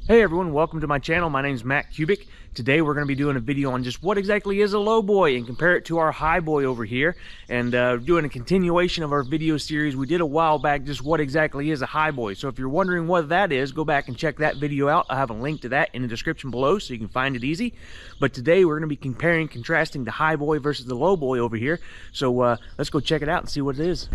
Hey everyone, welcome to my channel. My name is Matt Cubic. Today we're going to be doing a video on just what exactly is a Lowboy and compare it to our Highboy over here, and doing a continuation of our video series we did a while back, just what exactly is a Highboy. So if you're wondering what that is, go back and check that video out. I have a link to that in the description below so you can find it easy. But today we're going to be comparing, contrasting the Highboy versus the Lowboy over here. So let's go check it out and see what it is.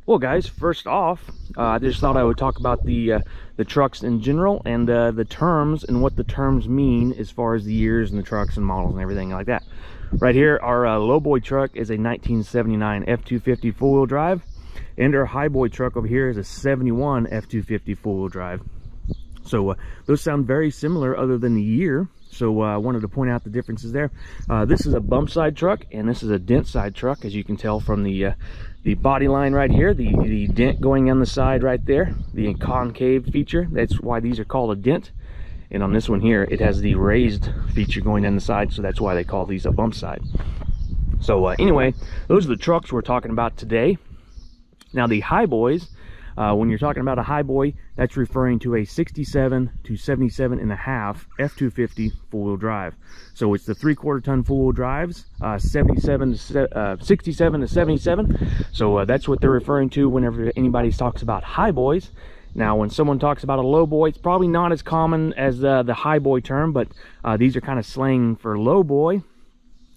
Well guys, first off, I just thought I would talk about the trucks in general and the terms and what the terms mean as far as the years and the trucks and models and everything like that. Right here, our Lowboy truck is a 1979 F-250 four-wheel drive, and our Highboy truck over here is a 71 F-250 four-wheel drive. So those sound very similar other than the year. So I wanted to point out the differences there. This is a bump side truck and this is a dent side truck, as you can tell from the body line right here, the dent going on the side right there, the concave feature. That's why these are called a dent. And on this one here, it has the raised feature going down the side, so that's why they call these a bump side. So anyway, those are the trucks we're talking about today. Now the Highboys, when you're talking about a Highboy, that's referring to a 67 to 77 and a half F-250 four-wheel drive. So it's the 3/4 ton four-wheel drives, 67 to 77. So that's what they're referring to whenever anybody talks about Highboys. Now, when someone talks about a Lowboy, it's probably not as common as the Highboy term, but these are kind of slang for Lowboy.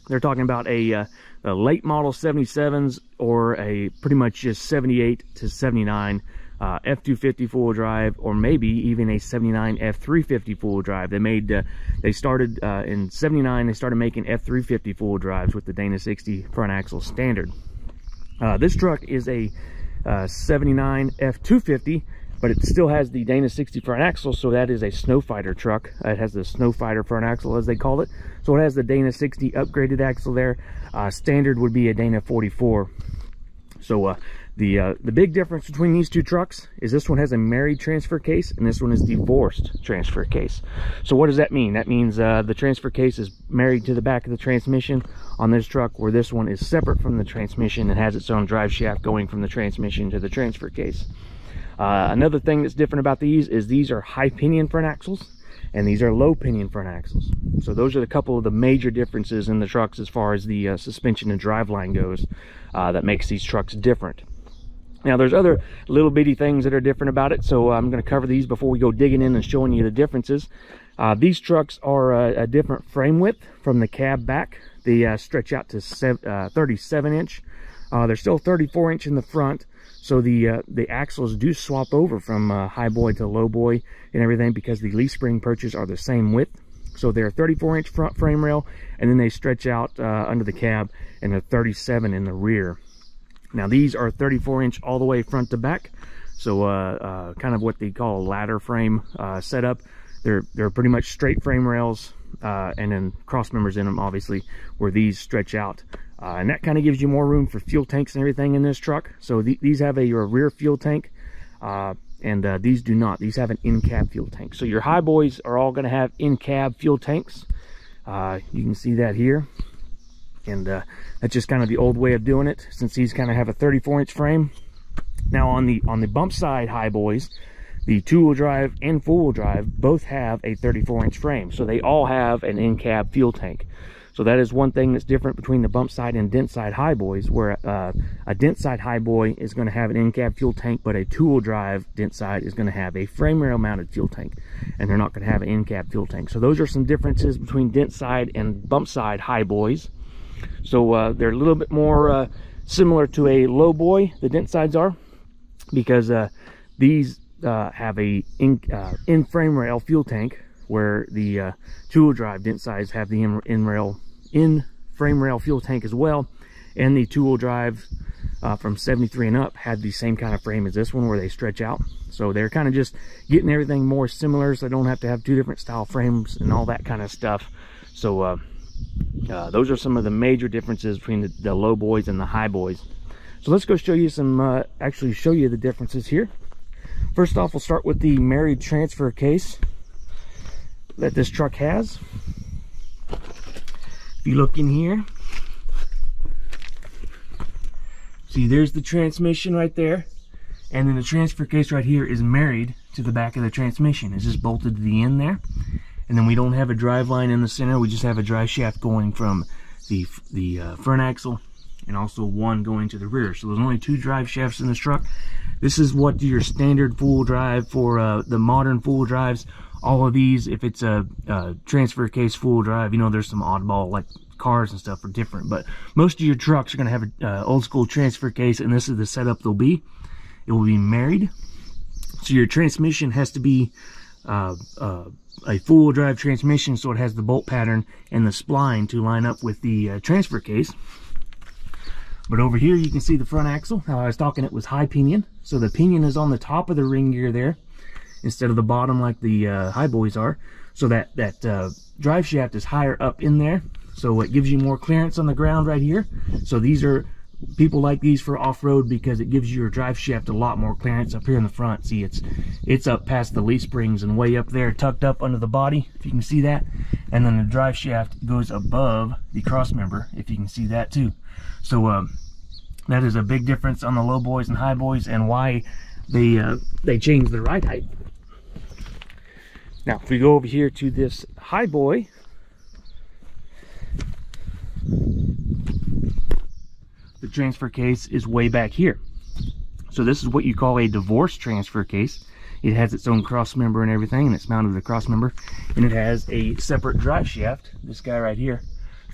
They're talking about a late model 77s or a pretty much just 78 to 79 F-250 four-wheel drive, or maybe even a 79 F-350 four-wheel drive. They started in 79. They started making F-350 four-wheel drives with the Dana 60 front axle standard. This truck is a 79 F-250, but it still has the Dana 60 front axle, so that is a Snowfighter truck. It has the Snowfighter front axle, as they call it. So it has the Dana 60 upgraded axle there. Standard would be a Dana 44. So the big difference between these two trucks is this one has a married transfer case and this one is divorced transfer case. So what does that mean? That means the transfer case is married to the back of the transmission on this truck, where this one is separate from the transmission and has its own drive shaft going from the transmission to the transfer case. Another thing that's different about these are high pinion front axles and these are low pinion front axles. So those are a couple of the major differences in the trucks as far as the suspension and driveline goes, that makes these trucks different. Now there's other little bitty things that are different about it, so I'm going to cover these before we go digging in and showing you the differences. These trucks are a different frame width from the cab back. They stretch out to 37 inch. They're still 34 inch in the front. So the axles do swap over from Highboy to Lowboy and everything, because the leaf spring perches are the same width. So they're 34 inch front frame rail, and then they stretch out under the cab, and they're 37 in the rear. Now these are 34 inch all the way front to back. So kind of what they call a ladder frame setup. They're pretty much straight frame rails, and then cross members in them, obviously, where these stretch out. And that kind of gives you more room for fuel tanks and everything in this truck. So these have a rear fuel tank, and these do not. These have an in-cab fuel tank. So your Highboys are all going to have in-cab fuel tanks. You can see that here. And that's just kind of the old way of doing it, since these kind of have a 34 inch frame. Now on the bump side Highboys, the two-wheel drive and four-wheel drive both have a 34 inch frame. So they all have an in-cab fuel tank. So that is one thing that's different between the bump side and dent side Highboys, where a dent side Highboy is going to have an in-cab fuel tank, but a two-wheel drive dent side is going to have a frame rail mounted fuel tank, and they're not going to have an in-cab fuel tank. So those are some differences between dent side and bump side Highboys. So they're a little bit more similar to a Lowboy, the dent sides are, because these have a in frame rail fuel tank, where the two-wheel drive dent sides have the in frame rail fuel tank as well, and the two-wheel drive from 73 and up had the same kind of frame as this one, where they stretch out. So they're kind of just getting everything more similar, so they don't have to have two different style frames and all that kind of stuff. So those are some of the major differences between the Lowboys and the Highboys. So let's go show you some, actually show you the differences here. First off, we'll start with the married transfer case that this truck has. If you look in here, see, there's the transmission right there, and then the transfer case right here is married to the back of the transmission. It's just bolted to the end there, and then we don't have a drive line in the center. We just have a drive shaft going from the front axle, and also one going to the rear. So there's only two drive shafts in this truck. This is what your standard full drive for the modern full drives. All of these, if it's a transfer case full drive, you know, there's some oddball, like cars and stuff are different, but most of your trucks are going to have an old school transfer case, and this is the setup they'll be. It will be married, so your transmission has to be a full drive transmission, so it has the bolt pattern and the spline to line up with the transfer case. But over here you can see the front axle. How I was talking, it was high pinion, so the pinion is on the top of the ring gear there instead of the bottom like the Highboys are, so that drive shaft is higher up in there, so it gives you more clearance on the ground right here. So these are, people like these for off-road because it gives your drive shaft a lot more clearance up here in the front. See, it's up past the leaf springs and way up there, tucked up under the body, if you can see that. And then the drive shaft goes above the cross member, if you can see that too. So that is a big difference on the Lowboys and Highboys, and why they changed the ride height. Now, if we go over here to this Highboy, the transfer case is way back here. So this is what you call a divorce transfer case. It has its own cross member and everything, and it's mounted to the cross member, and it has a separate drive shaft, this guy right here,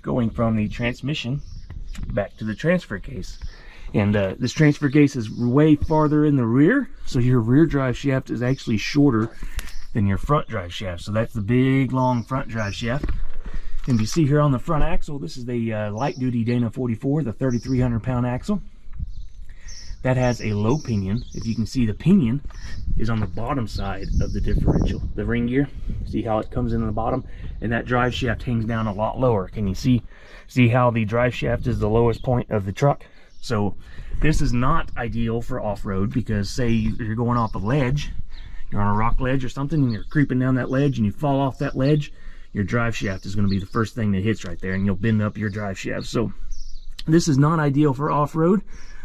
going from the transmission back to the transfer case. And this transfer case is way farther in the rear, so your rear drive shaft is actually shorter than your front drive shaft. So that's the big long front drive shaft. And you see here on the front axle, this is the light duty Dana 44, the 3,300 pound axle. That has a low pinion. If you can see, the pinion is on the bottom side of the differential, the ring gear. See how it comes in the bottom, and that drive shaft hangs down a lot lower. Can you see how the drive shaft is the lowest point of the truck? So this is not ideal for off-road, because say you're going off a ledge, you're on a rock ledge or something, and you're creeping down that ledge and you fall off that ledge, your drive shaft is going to be the first thing that hits right there, and you'll bend up your drive shaft. So this is not ideal for off-road.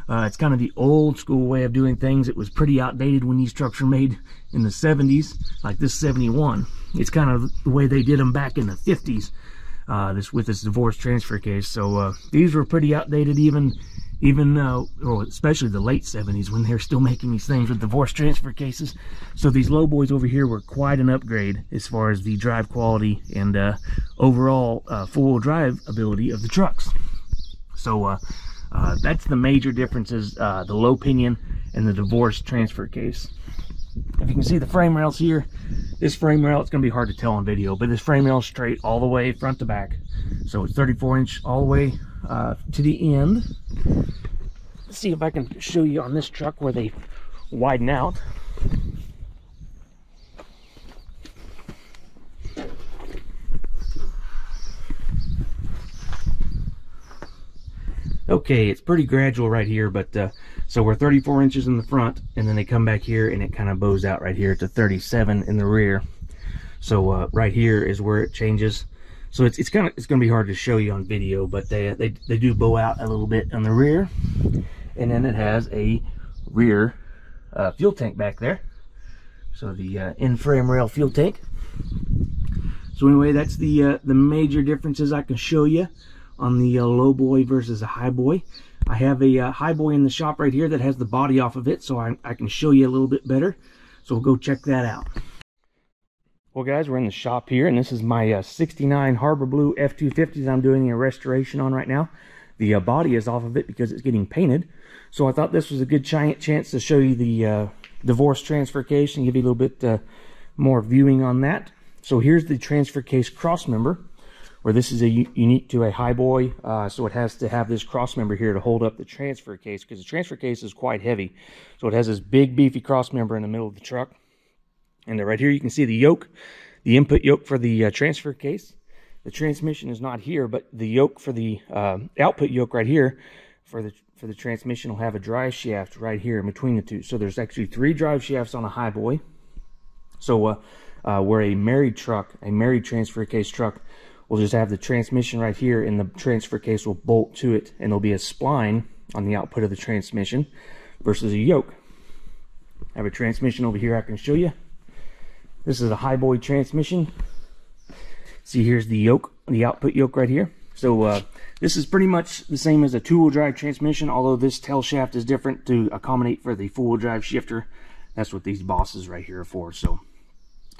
It's kind of the old school way of doing things. It was pretty outdated when these trucks were made in the 70s, like this 71. It's kind of the way they did them back in the 50s, with this divorce transfer case. So these were pretty outdated, even especially the late 70s, when they're still making these things with divorce transfer cases. So these Lowboys over here were quite an upgrade as far as the drive quality and overall four-wheel drive ability of the trucks. So that's the major differences, the low pinion and the divorce transfer case. If you can see the frame rails here, this frame rail, it's going to be hard to tell on video, but this frame rail is straight all the way front to back. So it's 34-inch all the way to the end. Let's see if I can show you on this truck where they widen out. Okay, it's pretty gradual right here, but so we're 34 inches in the front, and then they come back here and it kind of bows out right here to 37 in the rear. So right here is where it changes. So it's going to be hard to show you on video, but they do bow out a little bit on the rear, and then it has a rear fuel tank back there. So the in-frame rail fuel tank. So anyway, that's the major differences I can show you on the Lowboy versus a Highboy. I have a Highboy in the shop right here that has the body off of it, so I can show you a little bit better. So we'll go check that out. Well guys, we're in the shop here, and this is my 69 Harbor Blue F250 that I'm doing a restoration on right now. The body is off of it because it's getting painted. So I thought this was a good chance to show you the divorce transfer case and give you a little bit more viewing on that. So here's the transfer case cross member, where this is unique to a Highboy, so it has to have this cross member here to hold up the transfer case, because the transfer case is quite heavy. So it has this big beefy cross member in the middle of the truck. And right here you can see the yoke, the input yoke for the transfer case. The transmission is not here, but the yoke for the output yoke right here for the transmission will have a drive shaft right here in between the two. So there's actually 3 drive shafts on a Highboy. So where a married truck, a married transfer case truck, will just have the transmission right here, and the transfer case will bolt to it, and there'll be a spline on the output of the transmission versus a yoke. I have a transmission over here I can show you. This is a Highboy transmission. See, here's the yoke, the output yoke right here. So this is pretty much the same as a 2-wheel drive transmission, although this tail shaft is different to accommodate for the 4-wheel drive shifter. That's what these bosses right here are for. So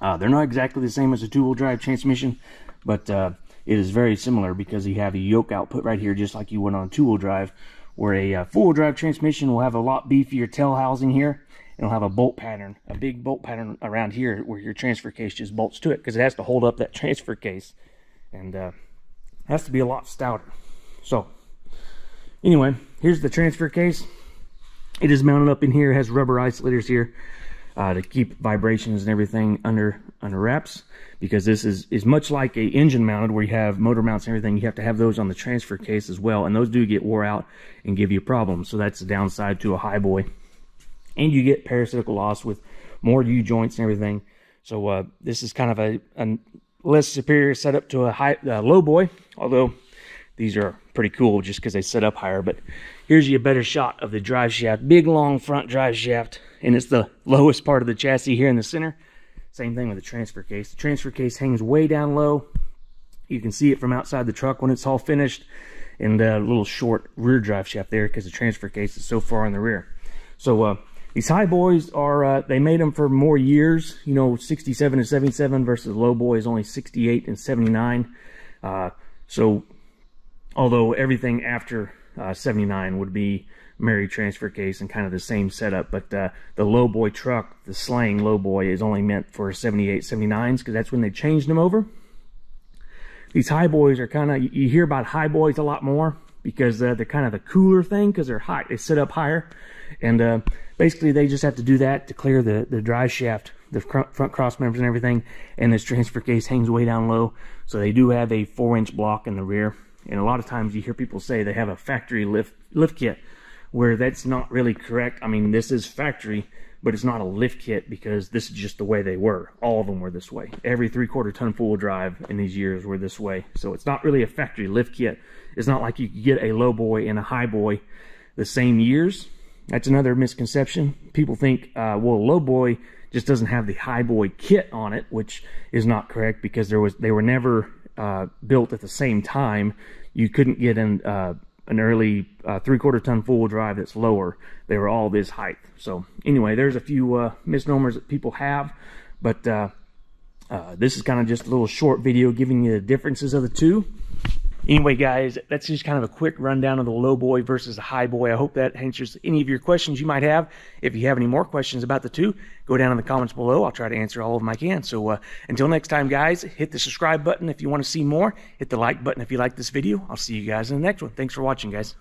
they're not exactly the same as a 2-wheel drive transmission, but it is very similar because you have a yoke output right here, just like you would on a 2-wheel drive, where a 4-wheel drive transmission will have a lot beefier tail housing here. It'll have a bolt pattern, a big bolt pattern around here where your transfer case just bolts to it, because it has to hold up that transfer case, and it has to be a lot stouter. So anyway, here's the transfer case. It is mounted up in here. It has rubber isolators here to keep vibrations and everything under wraps, because this is much like a engine mounted where you have motor mounts and everything. You have to have those on the transfer case as well, and those do get wore out and give you problems. So that's the downside to a Highboy. And you get parasitical loss with more U-joints and everything. So this is kind of a less superior setup to a Lowboy, although these are pretty cool just because they set up higher. But here's you a better shot of the drive shaft. Big, long front drive shaft, and it's the lowest part of the chassis here in the center. Same thing with the transfer case. The transfer case hangs way down low. You can see it from outside the truck when it's all finished. And a little short rear drive shaft there because the transfer case is so far in the rear. So these Highboys are, they made them for more years, you know, 67 and 77 versus Lowboy is only 68 and 79. So, although everything after 79 would be married transfer case and kind of the same setup, but the Lowboy truck, the slang Lowboy, is only meant for 78, 79s, because that's when they changed them over. These Highboys are kind of, you hear about Highboys a lot more because they're kind of the cooler thing, because they're high, they sit up higher. And basically they just have to do that to clear the drive shaft, the front cross members and everything, and this transfer case hangs way down low. So they do have a 4-inch block in the rear. And a lot of times you hear people say they have a factory lift kit, where that's not really correct. I mean, this is factory, but it's not a lift kit, because this is just the way they were. All of them were this way. Every 3/4 ton 4-wheel drive in these years were this way. So it's not really a factory lift kit. It's not like you could get a Lowboy and a Highboy the same years. That's another misconception. People think, well, Lowboy just doesn't have the Highboy kit on it, which is not correct, because they were never built at the same time. You couldn't get an early 3/4 ton 4-wheel drive that's lower. They were all this height. So anyway, there's a few misnomers that people have, but this is kind of just a little short video giving you the differences of the two. Anyway, guys, that's just kind of a quick rundown of the Lowboy versus the Highboy. I hope that answers any of your questions you might have. If you have any more questions about the two, go down in the comments below. I'll try to answer all of them I can. So until next time, guys, hit the subscribe button if you want to see more. Hit the like button if you like this video. I'll see you guys in the next one. Thanks for watching, guys.